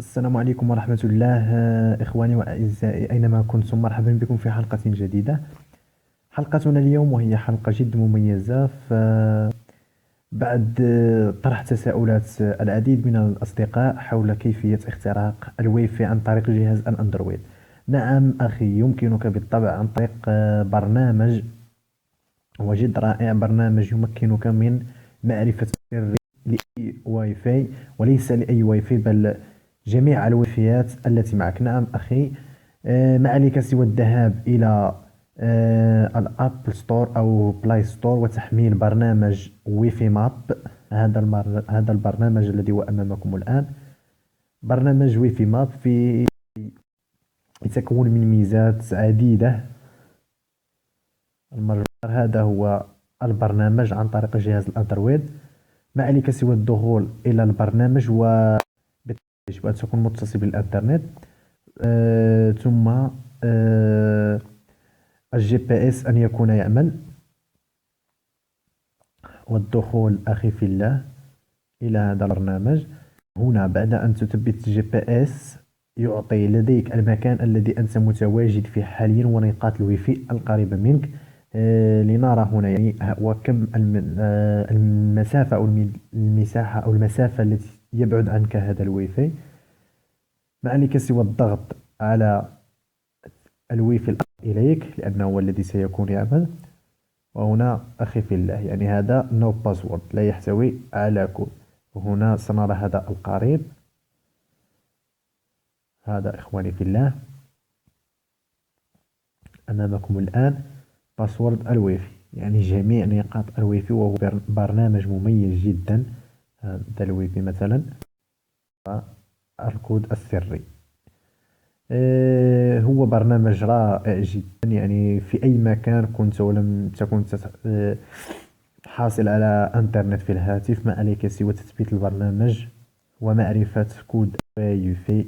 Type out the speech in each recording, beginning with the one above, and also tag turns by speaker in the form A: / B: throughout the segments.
A: السلام عليكم ورحمة الله. إخواني وأعزائي أينما كنتم، مرحبا بكم في حلقة جديدة. حلقتنا اليوم وهي حلقة جد مميزة. بعد طرح تساؤلات العديد من الأصدقاء حول كيفية اختراق الواي فاي عن طريق جهاز الأندرويد. نعم أخي، يمكنك بالطبع عن طريق برنامج وجد رائع، برنامج يمكنك من معرفة سر لأي واي فاي، وليس لأي واي فاي بل جميع الويفيات التي معك. نعم أخي، ما عليك سوى الذهاب إلى الأبل ستور أو بلاي ستور وتحميل برنامج ويفي ماب. هذا البرنامج الذي هو أمامكم الآن، برنامج ويفي ماب، يتكون من ميزات عديدة. المجموع هذا هو البرنامج عن طريق جهاز الأندرويد. ما عليك سوى الدخول إلى البرنامج يجب أن تكون متصل بالإنترنت، ثم الجي بي اس أن يكون يعمل، والدخول أخي في الله إلى هذا البرنامج. هنا بعد أن تثبت الجي بي اس يعطي لديك المكان الذي أنت متواجد فيه حاليا ونقاط الويفي القريبة منك. لنرى هنا يعني وكم المسافة أو المساحة أو المسافة التي يبعد عنك هذا الويفي. ما عليك سوى الضغط على الويفي الأقرب إليك لأنه هو الذي سيكون يعمل. وهنا أخي في الله يعني هذا نو باسورد، لا يحتوي على كود. وهنا سنرى هذا القريب. هذا إخواني في الله أمامكم الآن باسورد الويفي، يعني جميع نقاط الويفي، وهو برنامج مميز جدا. هذا الويفي مثلا، الكود السري. هو برنامج رائع جدا، يعني في أي مكان كنت ولم تكن حاصل على انترنت في الهاتف، ما عليك سوى تثبيت البرنامج ومعرفة كود واي فاي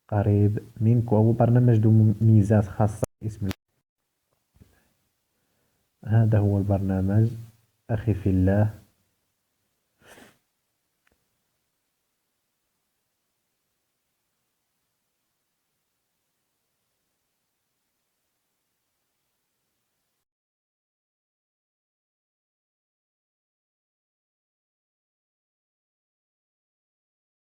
A: قريب منك. وهو برنامج ذو ميزات خاصة باسم. هذا هو البرنامج أخي في الله.